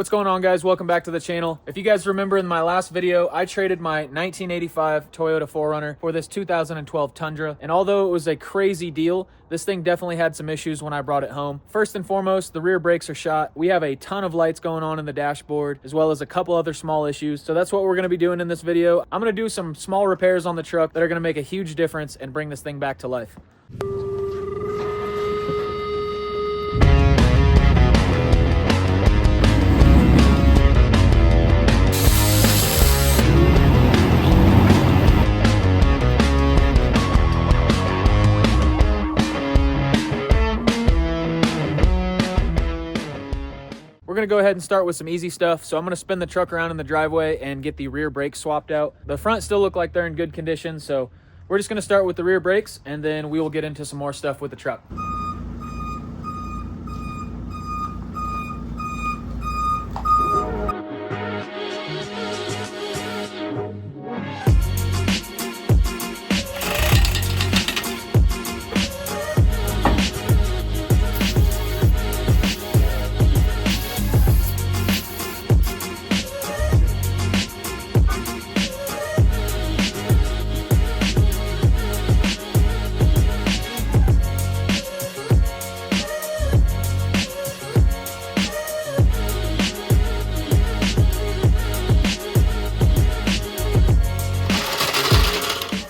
What's going on, guys? Welcome back to the channel. If you guys remember in my last video, I traded my 1985 Toyota 4Runner for this 2012 Tundra. And although it was a crazy deal, this thing definitely had some issues when I brought it home. First and foremost, the rear brakes are shot. We have a ton of lights going on in the dashboard, as well as a couple other small issues. So that's what we're gonna be doing in this video. I'm gonna do some small repairs on the truck that are gonna make a huge difference and bring this thing back to life. We're gonna go ahead and start with some easy stuff. So I'm gonna spin the truck around in the driveway and get the rear brakes swapped out. The front still look like they're in good condition, so we're just gonna start with the rear brakes and then we will get into some more stuff with the truck.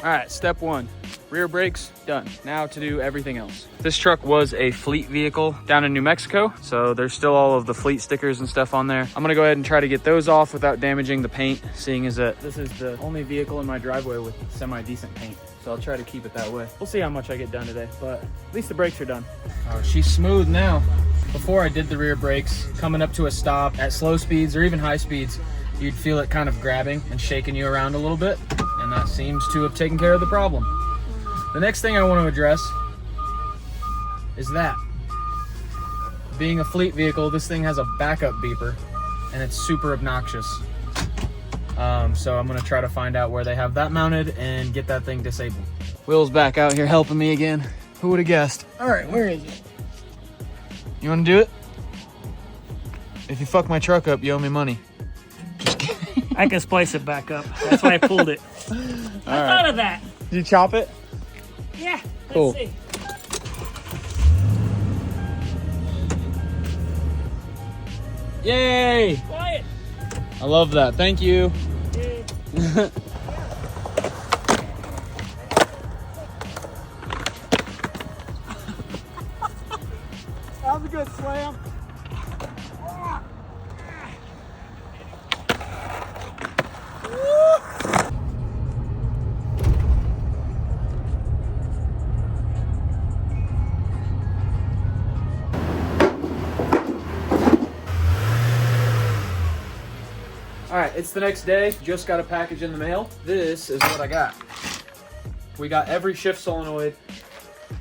All right, step one, rear brakes done. Now to do everything else. This truck was a fleet vehicle down in New Mexico, so there's still all of the fleet stickers and stuff on there. I'm gonna go ahead and try to get those off without damaging the paint, seeing as that this is the only vehicle in my driveway with semi-decent paint. So I'll try to keep it that way. We'll see how much I get done today, but at least the brakes are done. Oh, she's smooth now. Before I did the rear brakes, coming up to a stop at slow speeds or even high speeds, you'd feel it kind of grabbing and shaking you around a little bit. And that seems to have taken care of the problem. The next thing I want to address is that. Being a fleet vehicle, this thing has a backup beeper and it's super obnoxious. So I'm gonna try to find out where they have that mounted and get that thing disabled. Will's back out here helping me again. Who would have guessed? All right, where is it? You wanna do it? If you fuck my truck up, you owe me money. I can splice it back up. That's why I pulled it. I thought of that. Did you chop it? Yeah. Cool. Let's see. Yay! Quiet. I love that. Thank you. Yeah. That was a good slam. All right, it's the next day. Just got a package in the mail. This is what I got. We got every shift solenoid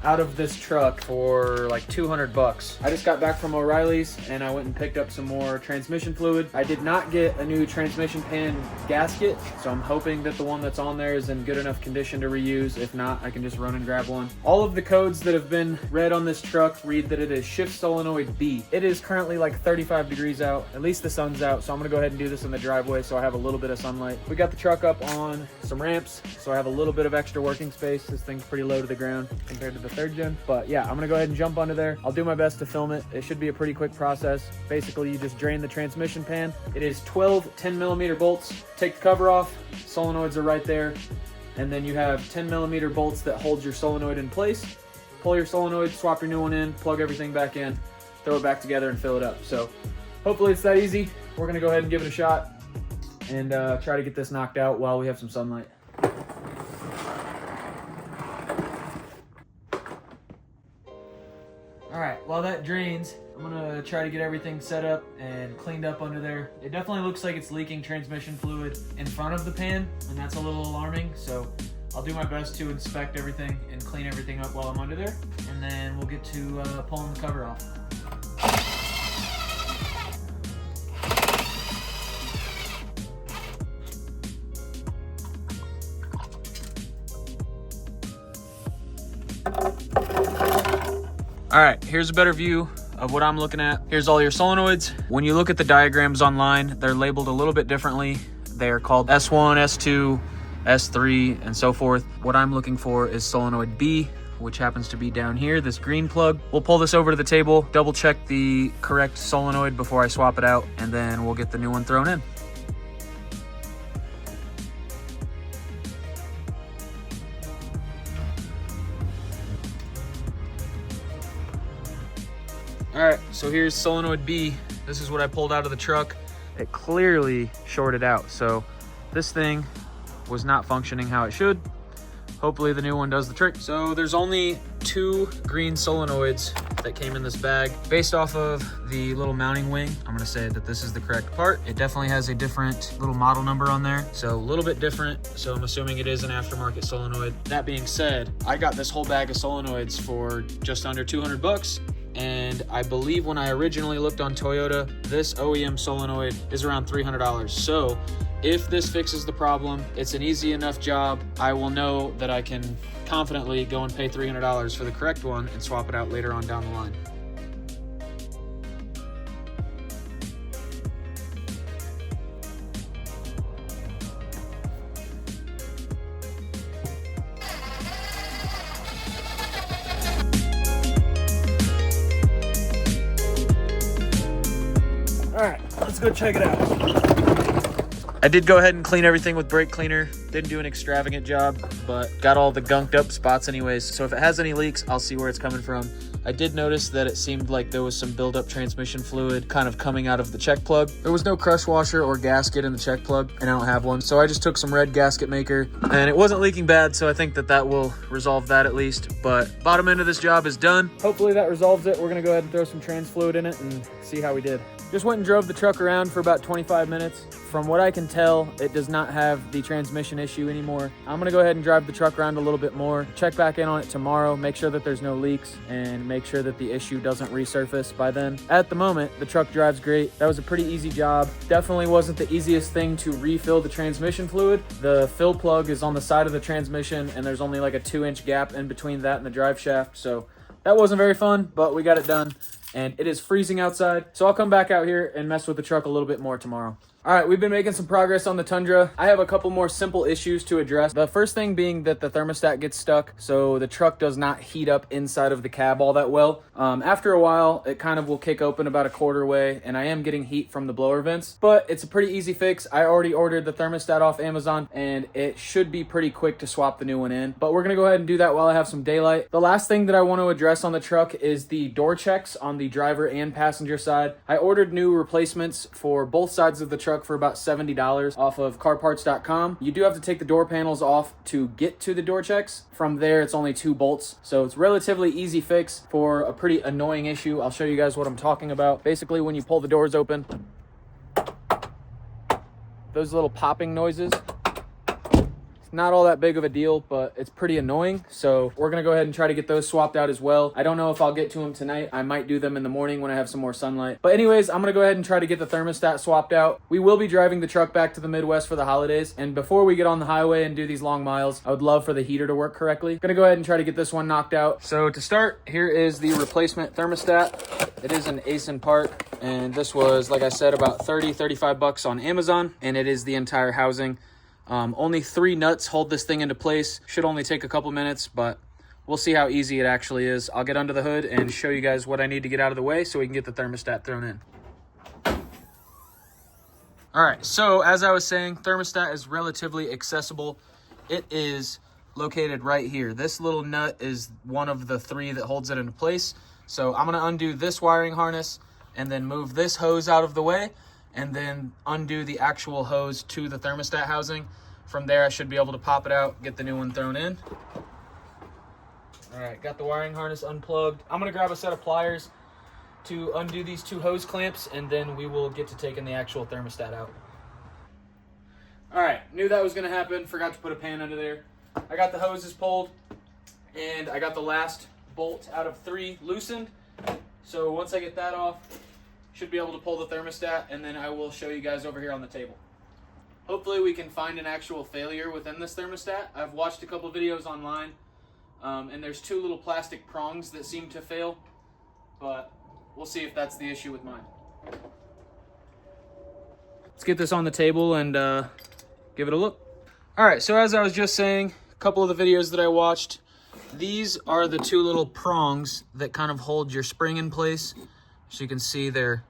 out of this truck for like 200 bucks. I just got back from O'Reilly's and I went and picked up some more transmission fluid. I did not get a new transmission pan gasket, so I'm hoping that the one that's on there is in good enough condition to reuse. If not, I can just run and grab one. All of the codes that have been read on this truck read that it is shift solenoid B. It is currently like 35 degrees out, at least the sun's out, so I'm gonna go ahead and do this in the driveway so I have a little bit of sunlight. We got the truck up on some ramps, so I have a little bit of extra working space. This thing's pretty low to the ground compared to the third gen, but yeah, I'm gonna go ahead and jump under there. I'll do my best to film it. It should be a pretty quick process. Basically, you just drain the transmission pan. It is 12 10mm bolts. Take the cover off, solenoids are right there, and then you have 10mm bolts that hold your solenoid in place. Pull your solenoid, swap your new one in, plug everything back in, throw it back together and fill it up. So hopefully it's that easy. We're gonna go ahead and give it a shot and try to get this knocked out while we have some sunlight. All right, while that drains, I'm gonna try to get everything set up and cleaned up under there. It definitely looks like it's leaking transmission fluid in front of the pan, and that's a little alarming. So I'll do my best to inspect everything and clean everything up while I'm under there, and then we'll get to pulling the cover off. All right, here's a better view of what I'm looking at. Here's all your solenoids. When you look at the diagrams online, they're labeled a little bit differently. They are called S1, S2, S3, and so forth. What I'm looking for is solenoid B, which happens to be down here, this green plug. We'll pull this over to the table, double check the correct solenoid before I swap it out, and then we'll get the new one thrown in. All right, so here's solenoid B. This is what I pulled out of the truck. It clearly shorted out, so this thing was not functioning how it should. Hopefully the new one does the trick. So there's only 2 green solenoids that came in this bag. Based off of the little mounting wing, I'm gonna say that this is the correct part. It definitely has a different little model number on there, so a little bit different. So I'm assuming it is an aftermarket solenoid. That being said, I got this whole bag of solenoids for just under 200 bucks. And I believe when I originally looked on Toyota, this OEM solenoid is around $300. So if this fixes the problem, it's an easy enough job. I will know that I can confidently go and pay $300 for the correct one and swap it out later on down the line. All right, let's go check it out. I did go ahead and clean everything with brake cleaner. Didn't do an extravagant job, but got all the gunked up spots anyways. So if it has any leaks, I'll see where it's coming from. I did notice that it seemed like there was some buildup transmission fluid kind of coming out of the check plug. There was no crush washer or gasket in the check plug, and I don't have one. So I just took some red gasket maker, and it wasn't leaking bad, so I think that that will resolve that at least. But bottom end of this job is done. Hopefully that resolves it. We're gonna go ahead and throw some trans fluid in it and see how we did. Just went and drove the truck around for about 25 minutes. From what I can tell, it does not have the transmission issue anymore. I'm gonna go ahead and drive the truck around a little bit more, check back in on it tomorrow, make sure that there's no leaks, and make sure that the issue doesn't resurface by then. At the moment, the truck drives great. That was a pretty easy job. Definitely wasn't the easiest thing to refill the transmission fluid. The fill plug is on the side of the transmission, and there's only like a 2-inch gap in between that and the drive shaft, so that wasn't very fun, but we got it done. And it is freezing outside, so I'll come back out here and mess with the truck a little bit more tomorrow. All right, we've been making some progress on the Tundra. I have a couple more simple issues to address. The first thing being that the thermostat gets stuck, so the truck does not heat up inside of the cab all that well. After a while, it kind of will kick open about a quarter way, and I am getting heat from the blower vents, but it's a pretty easy fix. I already ordered the thermostat off Amazon, and it should be pretty quick to swap the new one in, but we're gonna go ahead and do that while I have some daylight. The last thing that I want to address on the truck is the door checks on the driver and passenger side. I ordered new replacements for both sides of the truck for about $70 off of carparts.com. You do have to take the door panels off to get to the door checks. From there, it's only 2 bolts. So it's relatively easy fix for a pretty annoying issue. I'll show you guys what I'm talking about. Basically, when you pull the doors open, those little popping noises, not all that big of a deal, but it's pretty annoying. So we're gonna go ahead and try to get those swapped out as well. I don't know if I'll get to them tonight. I might do them in the morning when I have some more sunlight. But anyways, I'm gonna go ahead and try to get the thermostat swapped out. We will be driving the truck back to the Midwest for the holidays. And before we get on the highway and do these long miles, I would love for the heater to work correctly. Gonna go ahead and try to get this one knocked out. So to start, here is the replacement thermostat. It is an ASIN part. And this was, like I said, about 35 bucks on Amazon. And it is the entire housing. Only 3 nuts hold this thing into place. Should only take a couple minutes, but we'll see how easy it actually is. I'll get under the hood and show you guys what I need to get out of the way so we can get the thermostat thrown in. All right, so as I was saying, thermostat is relatively accessible. It is located right here. This little nut is one of the 3 that holds it into place. So I'm gonna undo this wiring harness and then move this hose out of the way and then undo the actual hose to the thermostat housing. From there, I should be able to pop it out, get the new one thrown in. All right, got the wiring harness unplugged. I'm gonna grab a set of pliers to undo these 2 hose clamps, and then we will get to taking the actual thermostat out. All right, knew that was gonna happen. Forgot to put a pan under there. I got the hoses pulled, and I got the last bolt out of 3 loosened. So once I get that off, should be able to pull the thermostat, and then I will show you guys over here on the table. Hopefully we can find an actual failure within this thermostat. I've watched a couple of videos online, and there's 2 little plastic prongs that seem to fail, but we'll see if that's the issue with mine. Let's get this on the table and give it a look. All right, so as I was just saying, a couple of the videos that I watched, these are the two little prongs that kind of hold your spring in place. So you can see they're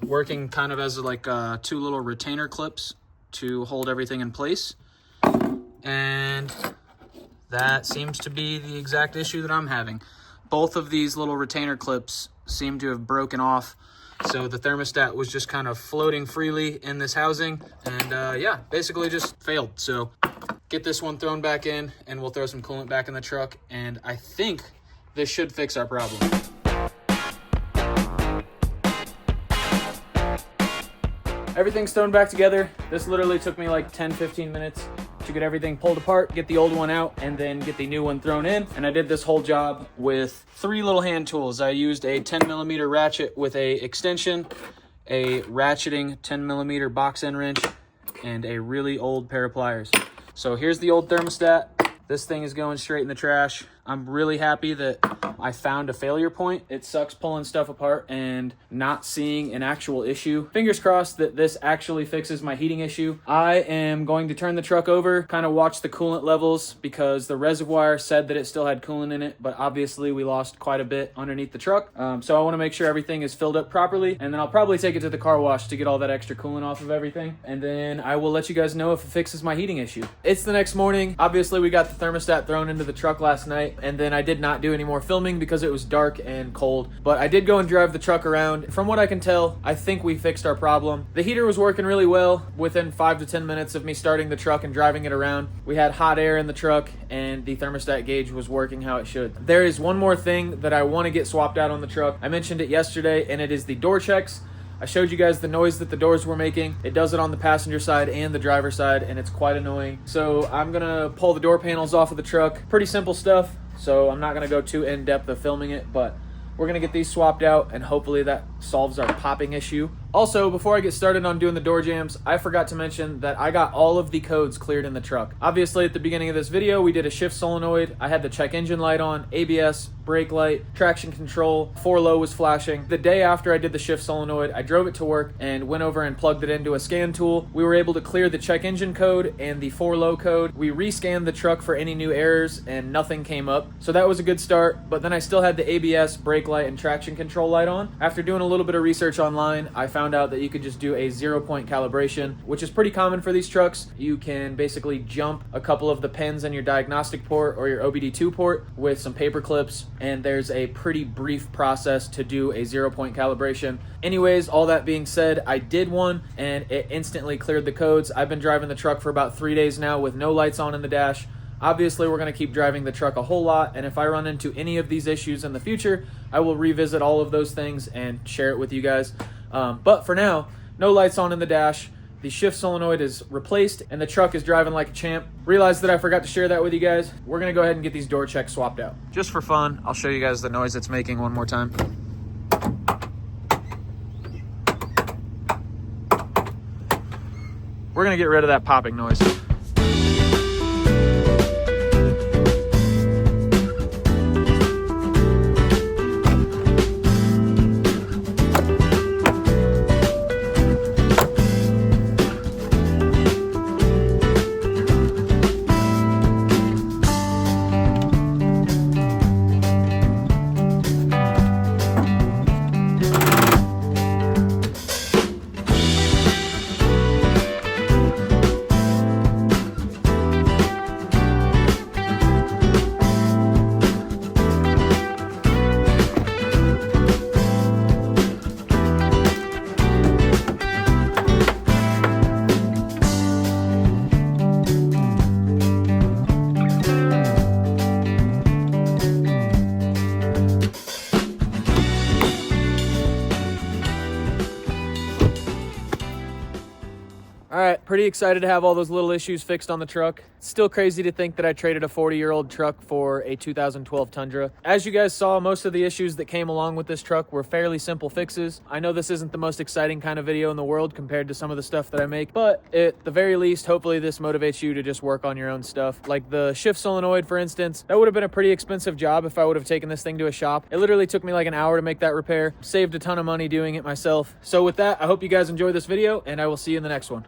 working kind of as like two little retainer clips to hold everything in place. And that seems to be the exact issue that I'm having. Both of these little retainer clips seem to have broken off. So the thermostat was just kind of floating freely in this housing and yeah, basically just failed. So get this one thrown back in and we'll throw some coolant back in the truck. And I think this should fix our problem. Everything's thrown back together. This literally took me like 10-15 minutes to get everything pulled apart, get the old one out, and then get the new one thrown in. And I did this whole job with 3 little hand tools. I used a 10mm ratchet with a extension, a ratcheting 10mm box end wrench, and a really old pair of pliers. So here's the old thermostat. This thing is going straight in the trash. I'm really happy that I found a failure point. It sucks pulling stuff apart and not seeing an actual issue. Fingers crossed that this actually fixes my heating issue. I am going to turn the truck over, kind of watch the coolant levels because the reservoir said that it still had coolant in it, but obviously we lost quite a bit underneath the truck. So I want to make sure everything is filled up properly, and then I'll probably take it to the car wash to get all that extra coolant off of everything. And then I will let you guys know if it fixes my heating issue. It's the next morning. Obviously we got the thermostat thrown into the truck last night, and then I did not do any more filming because it was dark and cold, but I did go and drive the truck around. From what I can tell, I think we fixed our problem. The heater was working really well within 5 to 10 minutes of me starting the truck and driving it around. We had hot air in the truck and the thermostat gauge was working how it should. There is one more thing that I want to get swapped out on the truck. I mentioned it yesterday, and it is the door checks. I showed you guys the noise that the doors were making. It does it on the passenger side and the driver's side, and it's quite annoying. So I'm gonna pull the door panels off of the truck. Pretty simple stuff, so I'm not gonna go too in-depth of filming it, but we're gonna get these swapped out and hopefully that solves our popping issue. Also, before I get started on doing the door jams, I forgot to mention that I got all of the codes cleared in the truck. Obviously, at the beginning of this video, we did a shift solenoid. I had the check engine light on, ABS, brake light, traction control, 4 low was flashing. The day after I did the shift solenoid, I drove it to work and went over and plugged it into a scan tool. We were able to clear the check engine code and the 4 low code. We rescanned the truck for any new errors and nothing came up. So that was a good start, but then I still had the ABS, brake light, and traction control light on. After doing a little bit of research online, I found out that you could just do a 0-point calibration, which is pretty common for these trucks. You can basically jump a couple of the pins in your diagnostic port or your OBD2 port with some paper clips, and there's a pretty brief process to do a 0-point calibration. Anyways, all that being said, I did one and it instantly cleared the codes. I've been driving the truck for about 3 days now with no lights on in the dash. Obviously, we're going to keep driving the truck a whole lot, and if I run into any of these issues in the future, I will revisit all of those things and share it with you guys. But for now, no lights on in the dash. The shift solenoid is replaced, and the truck is driving like a champ. Realized that I forgot to share that with you guys. We're going to go ahead and get these door checks swapped out. Just for fun, I'll show you guys the noise it's making one more time. We're going to get rid of that popping noise. All right, pretty excited to have all those little issues fixed on the truck. It's still crazy to think that I traded a 40-year-old truck for a 2012 Tundra. As you guys saw, most of the issues that came along with this truck were fairly simple fixes. I know this isn't the most exciting kind of video in the world compared to some of the stuff that I make, but at the very least, hopefully this motivates you to just work on your own stuff. Like the shift solenoid, for instance, that would have been a pretty expensive job if I would have taken this thing to a shop. It literally took me like an hour to make that repair. Saved a ton of money doing it myself. So with that, I hope you guys enjoy this video, and I will see you in the next one.